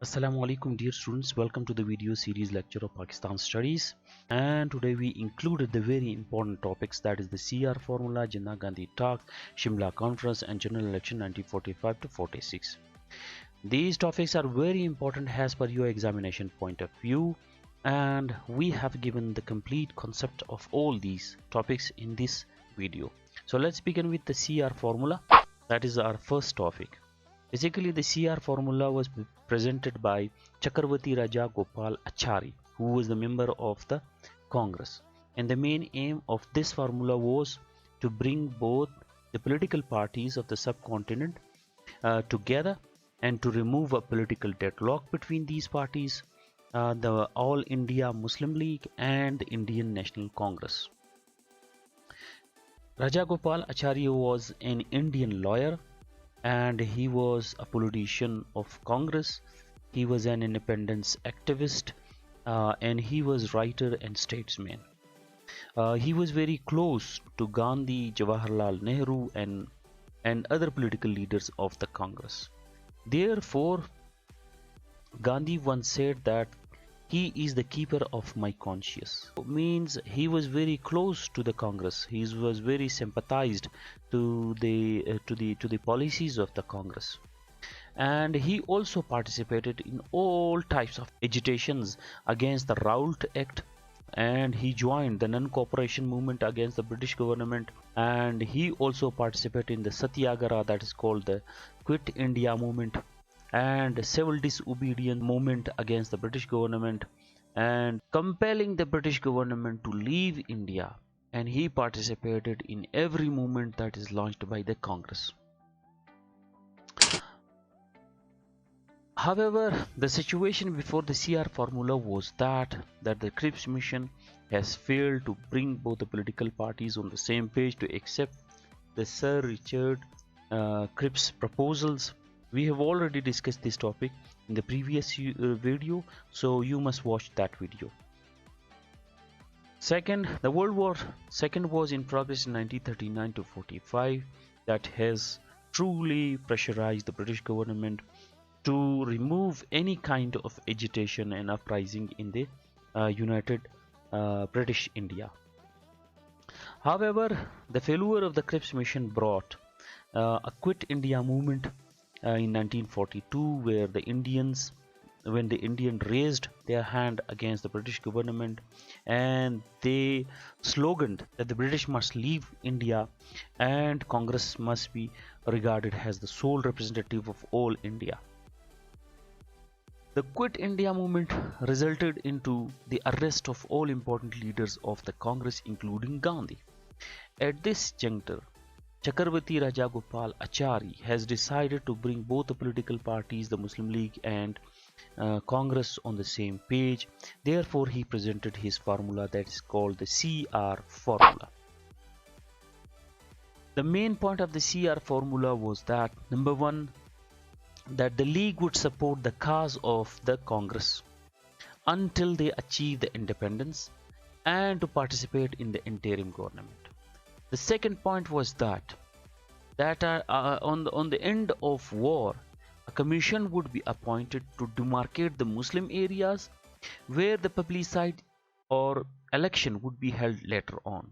Assalamu alaikum dear students, welcome to the video series lecture of Pakistan studies, and today we included the very important topics, that is the CR formula, Jinnah Ghandi talk, Simla Conference and general election 1945 to 46. These topics are very important as per your examination point of view, and we have given the complete concept of all these topics in this video. So let's begin with the CR formula. That is our first topic. Basically, the CR formula was presented by Chakravarti Raja Gopal Achari, who was the member of the Congress. And the main aim of this formula was to bring both the political parties of the subcontinent together and to remove a political deadlock between these parties, the All India Muslim League and the Indian National Congress. Raja Gopal Acharya was an Indian lawyer and he was a politician of Congress. He was an independence activist and he was writer and statesman. He was very close to Gandhi, Jawaharlal Nehru and other political leaders of the Congress. Therefore, Gandhi once said that he is the keeper of my conscience. It means he was very close to the Congress. He was very sympathized to the policies of the Congress, and he also participated in all types of agitations against the Raoult Act, and he joined the non-cooperation movement against the British government, and he also participated in the Satyagraha, that is called the Quit India movement, and civil disobedience movement against the British government, and compelling the British government to leave India. And he participated in every movement that is launched by the Congress. However, the situation before the CR formula was that the Cripps mission has failed to bring both the political parties on the same page to accept the Sir Richard Cripps proposals. We have already discussed this topic in the previous video, so you must watch that video. Second, the World War II was in progress in 1939 to 45. That has truly pressurized the British government to remove any kind of agitation and uprising in the United British India. However, the failure of the Cripps mission brought a Quit India movement in 1942, where when the Indians raised their hand against the British government, and they sloganed that the British must leave India and Congress must be regarded as the sole representative of all India. The Quit India movement resulted into the arrest of all important leaders of the Congress, including Gandhi. At this juncture, Chakravarti Raja Gopal Achari has decided to bring both the political parties, the Muslim League and Congress, on the same page. Therefore, he presented his formula, that is called the CR formula. The main point of the CR formula was that, number one, that the League would support the cause of the Congress until they achieve the independence and to participate in the interim government. The second point was that on the end of war, a commission would be appointed to demarcate the Muslim areas where the plebiscite or election would be held later on.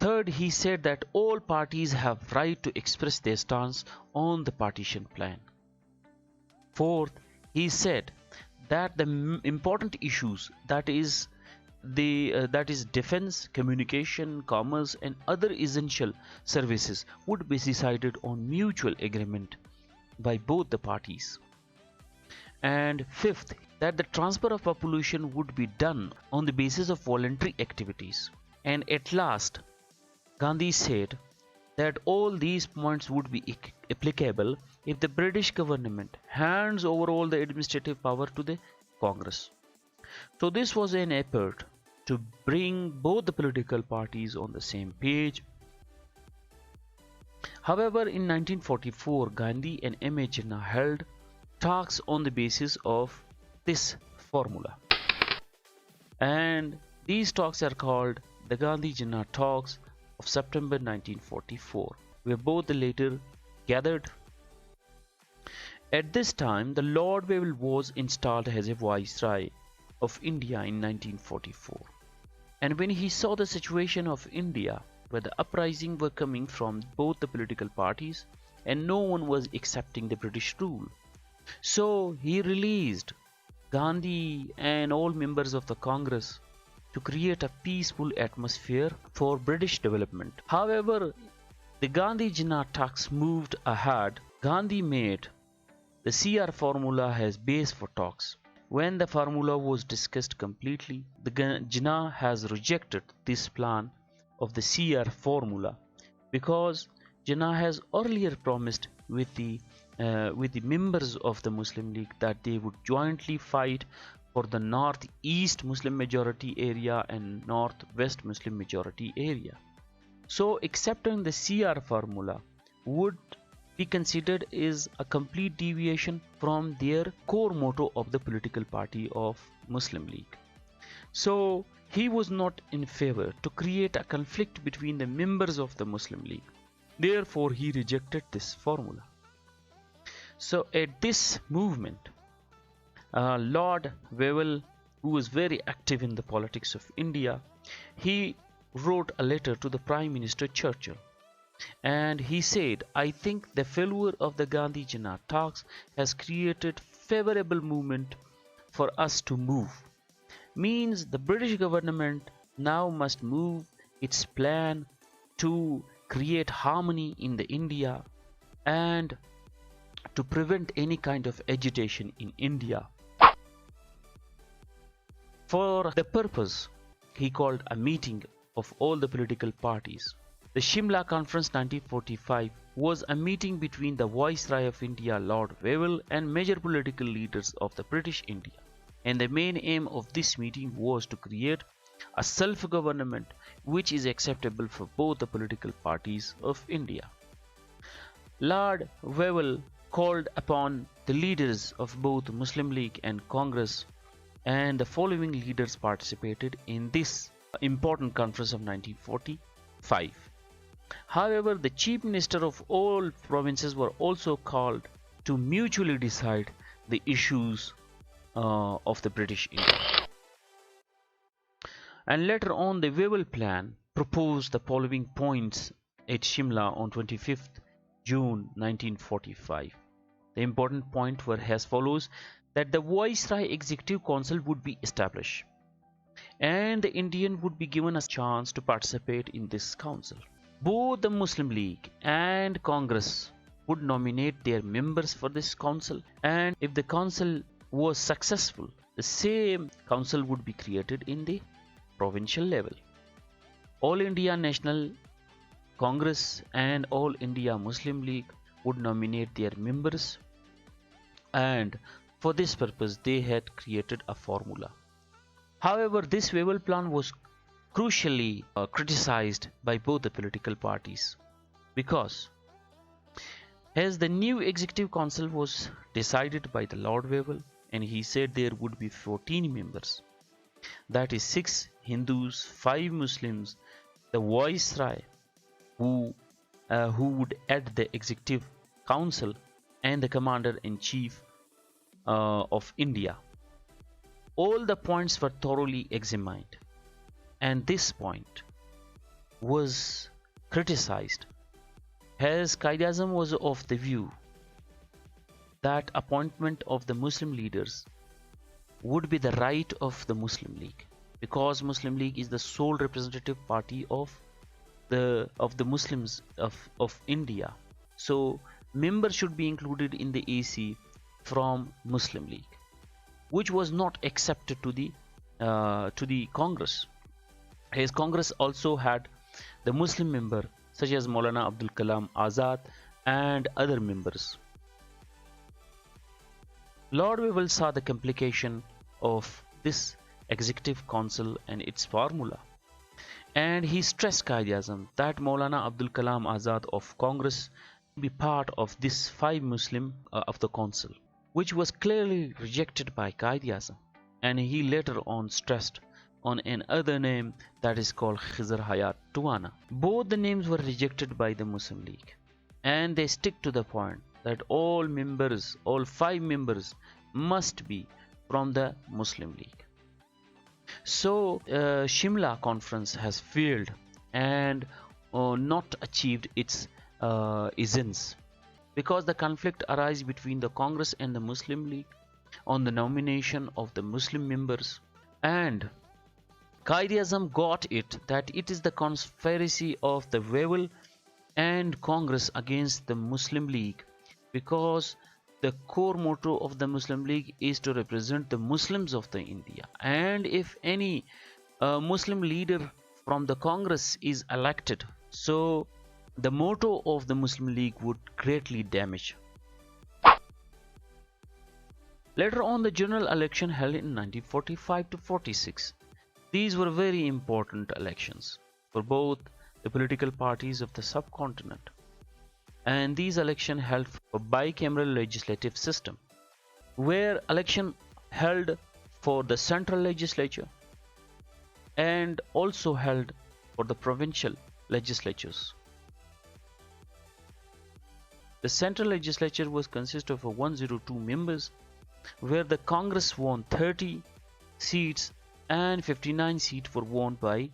Third, he said that all parties have right to express their stance on the partition plan. Fourth, he said that the important issues, that is defense, communication, commerce and other essential services, would be decided on mutual agreement by both the parties. And fifth, that the transfer of population would be done on the basis of voluntary activities. And at last, Gandhi said that all these points would be applicable if the British government hands over all the administrative power to the Congress. So this was an effort to bring both the political parties on the same page. However, in 1944, Gandhi and M.A. Jinnah held talks on the basis of this formula. And these talks are called the Gandhi-Jinnah talks of September 1944, where both the later gathered At this time, the Lord Wavell was installed as a Viceroy of India in 1944. And when he saw the situation of India, where the uprisings were coming from both the political parties and no one was accepting the British rule, so he released Gandhi and all members of the Congress to create a peaceful atmosphere for British development. However, the Gandhi-Jinnah talks moved ahead. Gandhi made the CR formula as base for talks. When the formula was discussed completely, the Jinnah has rejected this plan of the CR formula because Jinnah has earlier promised with the members of the Muslim League that they would jointly fight for the northeast Muslim majority area and northwest Muslim majority area. So accepting the CR formula would be considered is a complete deviation from their core motto of the political party of Muslim League. So he was not in favor to create a conflict between the members of the Muslim League. Therefore, he rejected this formula. So at this movement, Lord Wavell, who was very active in the politics of India, he wrote a letter to the Prime Minister Churchill. And he said, I think the failure of the Gandhi-Jinnah talks has created favorable movement for us to move. Means the British government now must move its plan to create harmony in the India and to prevent any kind of agitation in India. For the purpose, he called a meeting of all the political parties. The Simla Conference 1945 was a meeting between the Viceroy of India Lord Wavell and major political leaders of the British India, and the main aim of this meeting was to create a self-government which is acceptable for both the political parties of India. Lord Wavell called upon the leaders of both Muslim League and Congress, and the following leaders participated in this important conference of 1945. However, the chief minister of all provinces were also called to mutually decide the issues of the British India. And later on, the Wavell Plan proposed the following points at Simla on 25th June 1945. The important points were as follows: that the Viceroy Executive Council would be established, and the Indian would be given a chance to participate in this council. Both the Muslim League and Congress would nominate their members for this council, and if the council was successful, the same council would be created in the provincial level. All India National Congress and All India Muslim League would nominate their members, and for this purpose they had created a formula. However, this Wavell Plan was crucially criticized by both the political parties, because as the new executive council was decided by the Lord Wavell, and he said there would be 14 members, that is 6 Hindus, 5 Muslims, the Viceroy who would add the executive council, and the commander-in-chief of India. All the points were thoroughly examined, and this point was criticized, as Quaid-e-Azam was of the view that appointment of the Muslim leaders would be the right of the Muslim League, because Muslim League is the sole representative party of the Muslims of India. So members should be included in the AC from Muslim League, which was not accepted to the Congress, as Congress also had the Muslim member such as Maulana Abdul Kalam Azad and other members. Lord Wavell saw the complication of this executive council and its formula, and he stressed Quaid-e-Azam that Maulana Abdul Kalam Azad of Congress be part of this 5 Muslim of the council, which was clearly rejected by Quaid-e-Azam, and he later on stressed on another name that is called Khizr Hayat Tuana. Both the names were rejected by the Muslim League, and they stick to the point that all 5 members must be from the Muslim League. So Shimla Conference has failed and not achieved its essence, because the conflict arises between the Congress and the Muslim League on the nomination of the Muslim members. And Quaid-e-Azam got it that it is the conspiracy of the Wawel and Congress against the Muslim League, because the core motto of the Muslim League is to represent the Muslims of the India, and if any Muslim leader from the Congress is elected, so the motto of the Muslim League would greatly damage. Later on, the general election held in 1945 to 46. These were very important elections for both the political parties of the subcontinent, and these elections held for bicameral legislative system, where election held for the central legislature and also held for the provincial legislatures. The central legislature was consist of 102 members, where the Congress won 30 seats and 59 seats were won by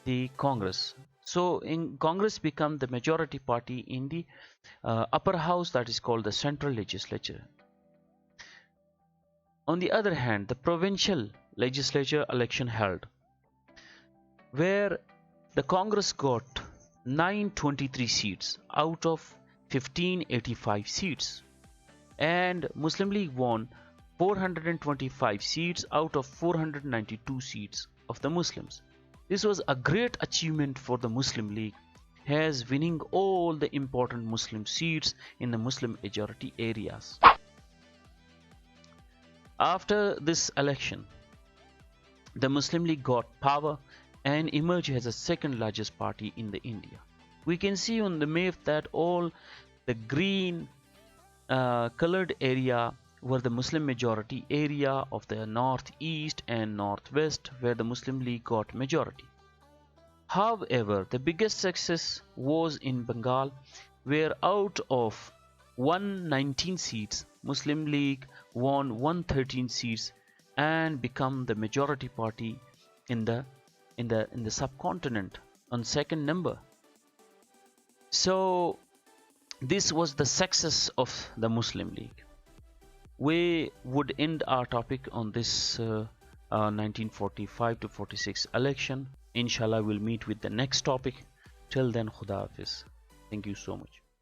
the Congress. So in Congress become the majority party in the upper house, that is called the central legislature. On the other hand, the provincial legislature election held, where the Congress got 923 seats out of 1585 seats, and Muslim League won 425 seats out of 492 seats of the Muslims. This was a great achievement for the Muslim League, as winning all the important Muslim seats in the Muslim majority areas. After this election, the Muslim League got power and emerged as the second largest party in the India. We can see on the map that all the green colored area were the Muslim majority area of the northeast and northwest, where the Muslim League got majority. However, the biggest success was in Bengal, where out of 119 seats, Muslim League won 113 seats and become the majority party in the subcontinent on second number. So this was the success of the Muslim League. We would end our topic on this 1945 to 46 election. Inshallah, we'll meet with the next topic. Till then, Khuda Hafiz. Thank you so much.